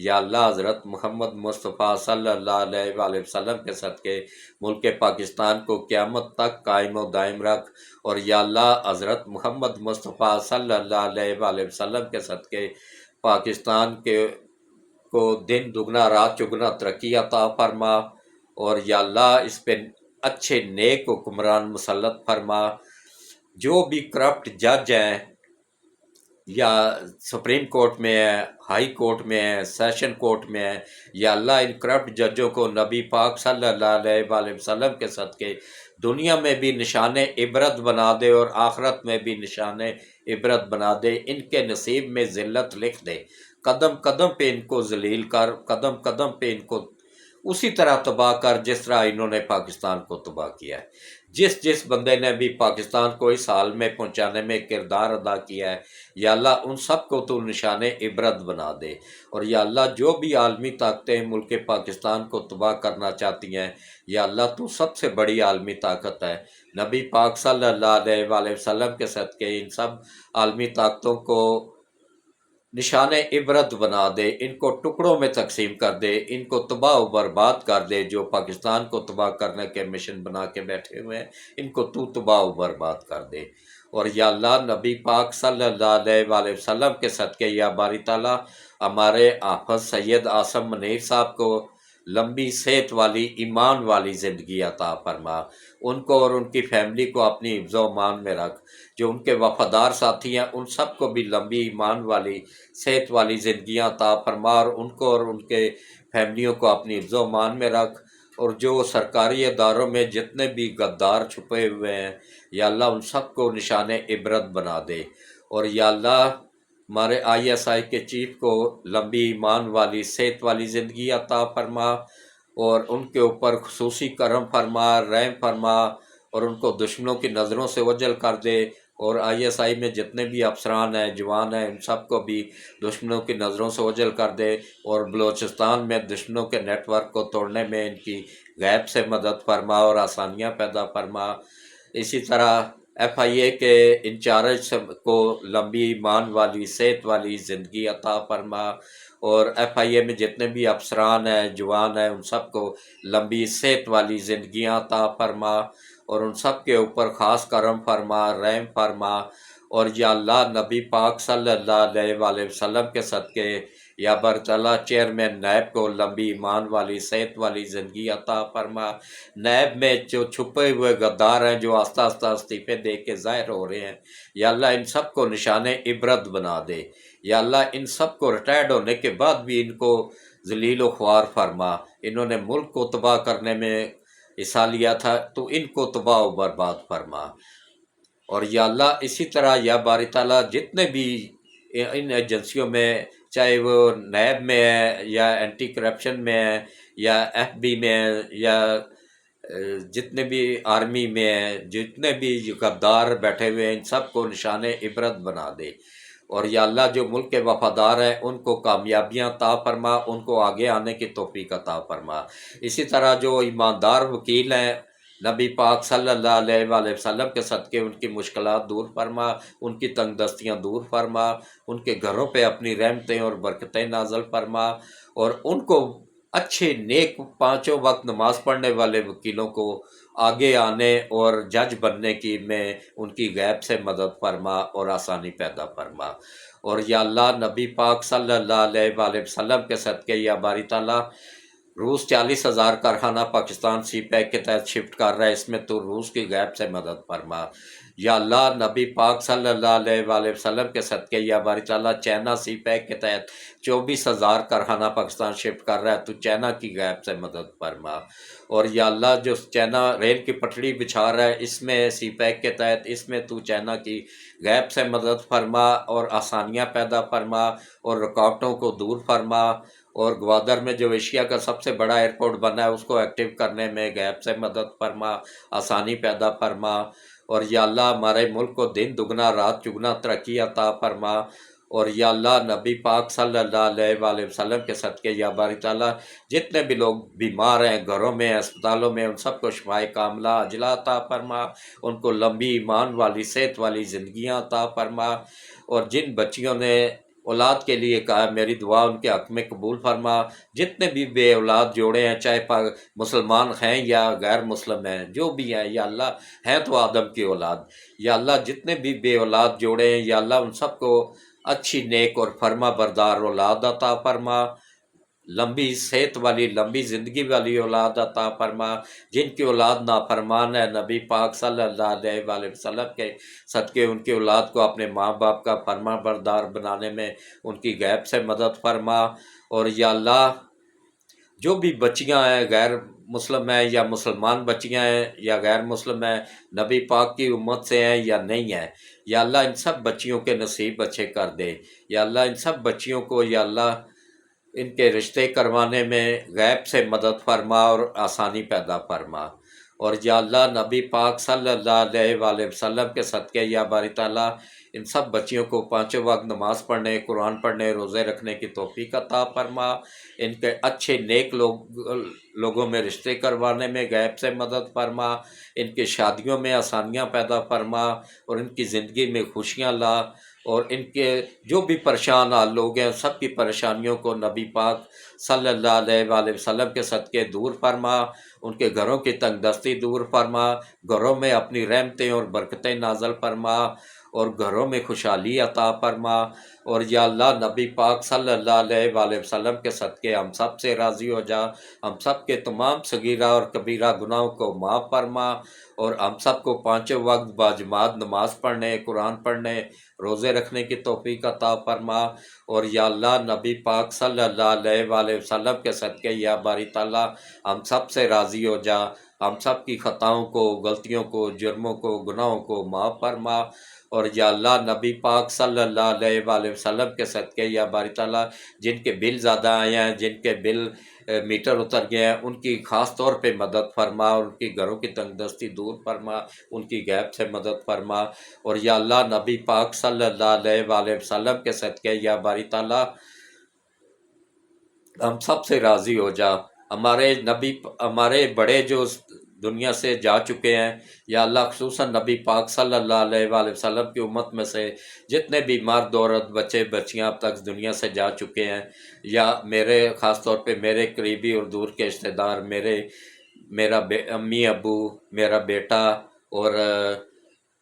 یا اللہ، حضرت محمد مصطفیٰ صلی اللہ علیہ وآلہ وسلم کے صدقے ملک پاکستان کو قیامت تک قائم و دائم رکھ۔ اور یا اللہ، حضرت محمد مصطفیٰ صلی اللہ علیہ وآلہ وسلم کے صدقے پاکستان کو دن دگنا رات چگنا ترقی عطا فرما۔ اور یا اللہ، اس پہ اچھے نیک حکمران مسلط فرما۔ جو بھی کرپٹ جج ہیں، یا سپریم کورٹ میں ہے، ہائی کورٹ میں ہے، سیشن کورٹ میں ہے، یا اللہ ان کرپٹ ججوں کو نبی پاک صلی اللہ علیہ وآلہ وسلم کے صدقے دنیا میں بھی نشان عبرت بنا دے، اور آخرت میں بھی نشان عبرت بنا دے۔ ان کے نصیب میں ذلت لکھ دے، قدم قدم پہ ان کو ذلیل کر، قدم قدم پہ ان کو اسی طرح تباہ کر جس طرح انہوں نے پاکستان کو تباہ کیا ہے۔ جس بندے نے بھی پاکستان کو اس حال میں پہنچانے میں کردار ادا کیا ہے، یا اللہ ان سب کو تو نشان عبرت بنا دے۔ اور یا اللہ، جو بھی عالمی طاقتیں ملک پاکستان کو تباہ کرنا چاہتی ہیں، یا اللہ تو سب سے بڑی عالمی طاقت ہے۔ نبی پاک صلی اللہ علیہ وآلہ وسلم کے صدقے ان سب عالمی طاقتوں کو نشان عبرت بنا دے، ان کو ٹکڑوں میں تقسیم کر دے، ان کو تباہ و برباد کر دے۔ جو پاکستان کو تباہ کرنے کے مشن بنا کے بیٹھے ہوئے ہیں، ان کو تو تباہ و برباد کر دے۔ اور یا اللہ، نبی پاک صلی اللہ علیہ وآلہ وسلم کے صدقے یا باری تعالیٰ ہمارے حافظ سید عاصم منیر صاحب کو لمبی صحت والی، ایمان والی زندگی عطا فرما۔ ان کو اور ان کی فیملی کو اپنی حفظ و امان میں رکھ۔ جو ان کے وفادار ساتھی ہیں، ان سب کو بھی لمبی ایمان والی، صحت والی زندگیاں عطا فرما، اور ان کو اور ان کے فیملیوں کو اپنی حفظ و امان میں رکھ۔ اور جو سرکاری اداروں میں جتنے بھی غدار چھپے ہوئے ہیں، یا اللہ ان سب کو نشان عبرت بنا دے۔ اور یا اللہ، ہمارے ISI کے چیف کو لمبی ایمان والی، صحت والی زندگی عطا فرما، اور ان کے اوپر خصوصی کرم فرما، رحم فرما، اور ان کو دشمنوں کی نظروں سے اوجھل کر دے۔ اور ISI میں جتنے بھی افسران ہیں، جوان ہیں، ان سب کو بھی دشمنوں کی نظروں سے اوجھل کر دے، اور بلوچستان میں دشمنوں کے نیٹ ورک کو توڑنے میں ان کی غیب سے مدد فرما اور آسانیاں پیدا فرما۔ اسی طرح FIA کے انچارج کو لمبی ایمان والی، صحت والی زندگی عطا فرما، اور FIA میں جتنے بھی افسران ہیں، جوان ہیں، ان سب کو لمبی صحت والی زندگیاں عطا فرما۔ اور ان سب کے اوپر خاص کرم فرما، رحم فرما، اور یا اللہ نبی پاک صلی اللہ علیہ وآلہ وسلم کے صدقے یا برطلہ چیئرمین نیب کو لمبی ایمان والی صحت والی زندگی عطا فرما۔ نیب میں جو چھپے ہوئے غدار ہیں جو آہستہ آہستہ استعفے دے کے ظاہر ہو رہے ہیں، یا اللہ ان سب کو نشان عبرت بنا دے۔ یا اللہ ان سب کو ریٹائرڈ ہونے کے بعد بھی ان کو ذلیل و خوار فرما۔ انہوں نے ملک کو تباہ کرنے میں حصہ لیا تھا، تو ان کو تباہ و برباد فرما۔ اور یا اللہ اسی طرح یا باری تعالیٰ جتنے بھی ان ایجنسیوں میں، چاہے وہ نیب میں ہے یا اینٹی کرپشن میں ہے یا ایف بی میں ہے یا جتنے بھی آرمی میں ہیں، جتنے بھی غدار بیٹھے ہوئے ہیں، ان سب کو نشان عبرت بنا دے۔ اور یا اللہ جو ملک کے وفادار ہیں ان کو کامیابیاں عطا فرما، ان کو آگے آنے کی توفیق عطا فرما۔ اسی طرح جو ایماندار وکیل ہیں، نبی پاک صلی اللہ علیہ وآلہ وسلم کے صدقے ان کی مشکلات دور فرما، ان کی تنگ دستیاں دور فرما، ان کے گھروں پہ اپنی رحمتیں اور برکتیں نازل فرما، اور ان کو اچھے نیک پانچوں وقت نماز پڑھنے والے وکیلوں کو آگے آنے اور جج بننے کی میں ان کی غیب سے مدد فرما اور آسانی پیدا فرما۔ اور یا اللہ نبی پاک صلی اللہ علیہ وآلہ وسلم کے صدقے یا باری تعالیٰ روس 40,000 کارخانہ پاکستان سی پیک کے تحت شفٹ کر رہا ہے، اس میں تو روس کی غیب سے مدد فرما۔ یا اللہ نبی پاک صلی اللہ علیہ وآلہ وسلم کے صدقے یا باری تعالیٰ چائنا سی پیک کے تحت 24,000 کارخانہ پاکستان شفٹ کر رہا ہے، تو چائنا کی غیب سے مدد فرما۔ اور یا اللہ جو چائنا ریل کی پٹڑی بچھا رہا ہے، اس میں سی پیک کے تحت اس میں تو چائنا کی غیب سے مدد فرما اور آسانیاں پیدا فرما اور رکاوٹوں کو دور فرما۔ اور گوادر میں جو ایشیا کا سب سے بڑا ایئرپورٹ بنا ہے اس کو ایکٹیو کرنے میں غیب سے مدد فرما، آسانی پیدا فرما۔ اور یا اللہ ہمارے ملک کو دن دگنا رات چگنا ترقی عطا فرما۔ اور یا اللہ نبی پاک صلی اللہ علیہ وآلہ وسلم کے صدقے یا باری تعالیٰ جتنے بھی لوگ بیمار ہیں گھروں میں اسپتالوں میں، ان سب کو شفائے کاملہ عاجلہ عطا فرما، ان کو لمبی ایمان والی صحت والی زندگیاں عطا فرما۔ اور جن بچیوں نے اولاد کے لیے کہا میری دعا ان کے حق میں قبول فرما۔ جتنے بھی بے اولاد جوڑے ہیں، چاہے مسلمان ہیں یا غیر مسلم ہیں، جو بھی ہیں یا اللہ ہیں تو آدم کی اولاد، یا اللہ جتنے بھی بے اولاد جوڑے ہیں یا اللہ ان سب کو اچھی نیک اور فرما بردار اولاد عطا فرما، لمبی صحت والی لمبی زندگی والی اولاد عطا فرما۔ جن کی اولاد نافرمان ہے، نبی پاک صلی اللہ علیہ وآلہ وسلم کے صدقے ان کی اولاد کو اپنے ماں باپ کا فرما بردار بنانے میں ان کی غیب سے مدد فرما۔ اور یا اللہ جو بھی بچیاں ہیں غیر مسلم ہیں یا مسلمان بچیاں ہیں یا غیر مسلم ہیں، نبی پاک کی امت سے ہیں یا نہیں ہیں، یا اللہ ان سب بچیوں کے نصیب اچھے کر دے۔ یا اللہ ان سب بچیوں کو یا اللہ ان کے رشتے کروانے میں غیب سے مدد فرما اور آسانی پیدا فرما۔ اور یا اللہ نبی پاک صلی اللہ علیہ وآلہ وسلم کے صدقے یا باری تعالیٰ ان سب بچیوں کو پانچوں وقت نماز پڑھنے، قرآن پڑھنے، روزے رکھنے کی توفیق عطا فرما، ان کے اچھے نیک لوگوں میں رشتے کروانے میں غیب سے مدد فرما، ان کی شادیوں میں آسانیاں پیدا فرما اور ان کی زندگی میں خوشیاں لا، اور ان کے جو بھی پریشان حال لوگ ہیں سب کی پریشانیوں کو نبی پاک صلی اللہ علیہ وآلہ وسلم کے صدقے دور فرما، ان کے گھروں کی تنگ دستی دور فرما، گھروں میں اپنی رحمتیں اور برکتیں نازل فرما اور گھروں میں خوشحالی عطا فرما۔ اور یا اللہ نبی پاک صلی اللہ علیہ وآلہ وسلم کے صدقے ہم سب سے راضی ہو جا، ہم سب کے تمام صغیرہ اور کبیرہ گناہوں کو معاف فرما، اور ہم سب کو پانچوں وقت باجماعت نماز پڑھنے، قرآن پڑھنے، روزے رکھنے کی توفیق عطا فرما۔ اور یا اللہ نبی پاک صلی اللہ علیہ وآلہ وسلم کے صدقے یا باری تعالیٰ ہم سب سے راضی ہو جا، ہم سب کی خطاؤں کو، غلطیوں کو، جرموں کو، گناہوں کو معاف فرما۔ اور یا اللہ نبی پاک صلی اللہ علیہ وآلہ وسلم کے صدقے یا باری تعالیٰ جن کے بل زیادہ آئے ہیں، جن کے بل میٹر اتر گئے ہیں، ان کی خاص طور پہ مدد فرما، اور ان کی گھروں کی تنگ دستی دور فرما، ان کی غیب سے مدد فرما۔ اور یا اللہ نبی پاک صلی اللہ علیہ وآلہ وسلم کے صدقے یا باری تعالیٰ ہم سب سے راضی ہو جا، ہمارے بڑے جو دنیا سے جا چکے ہیں، یا اللہ خصوصاً نبی پاک صلی اللہ علیہ وآلہ وسلم کی امت میں سے جتنے بھی مرد عورت بچے بچیاں اب تک دنیا سے جا چکے ہیں، یا میرے خاص طور پہ میرے قریبی اور دور کے رشتہ دار، میرے امی ابو، میرا بیٹا اور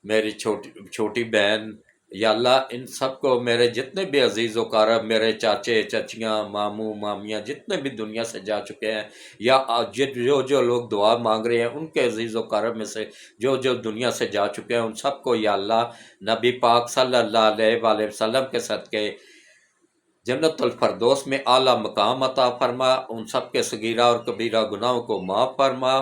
میری چھوٹی بہن، یا اللہ ان سب کو، میرے جتنے بھی عزیز و اقارب، میرے چاچے چچیاں ماموں مامیاں جتنے بھی دنیا سے جا چکے ہیں، یا جو لوگ دعا مانگ رہے ہیں ان کے عزیز و اقارب میں سے جو دنیا سے جا چکے ہیں، ان سب کو یا اللہ نبی پاک صلی اللہ علیہ وآلہ وسلم کے صدقے جنت الفردوس میں اعلیٰ مقام عطا فرما، ان سب کے صغیرہ اور کبیرہ گناہوں کو معاف فرما،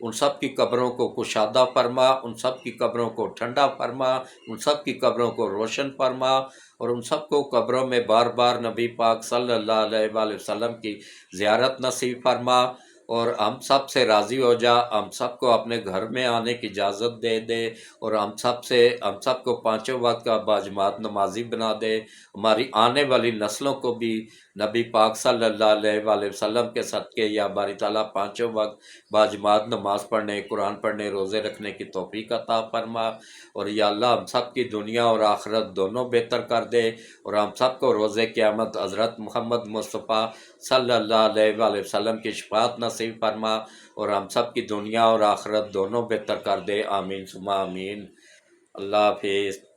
ان سب کی قبروں کو کشادہ فرما، ان سب کی قبروں کو ٹھنڈا فرما، ان سب کی قبروں کو روشن فرما، اور ان سب کو قبروں میں بار بار نبی پاک صلی اللہ علیہ وآلہ وسلم کی زیارت نصیب فرما، اور ہم سب سے راضی ہو جا، ہم سب کو اپنے گھر میں آنے کی اجازت دے اور ہم سب کو پانچوں وقت کا باجماعت نمازی بنا دے، ہماری آنے والی نسلوں کو بھی نبی پاک صلی اللہ علیہ وآلہ وسلم کے صدقے یا باری تعالیٰ پانچوں وقت باجماعت نماز پڑھنے، قرآن پڑھنے، روزے رکھنے کی توفیق عطا فرما، اور یا اللہ ہم سب کی دنیا اور آخرت دونوں بہتر کر دے، اور ہم سب کو روز قیامت حضرت محمد مصطفیٰ صلی اللہ علیہ وآلہ وسلم کی شفاعت نصیب فرما، اور ہم سب کی دنیا اور آخرت دونوں بہتر کر دے، آمین ثم آمین۔ اللہ حافظ۔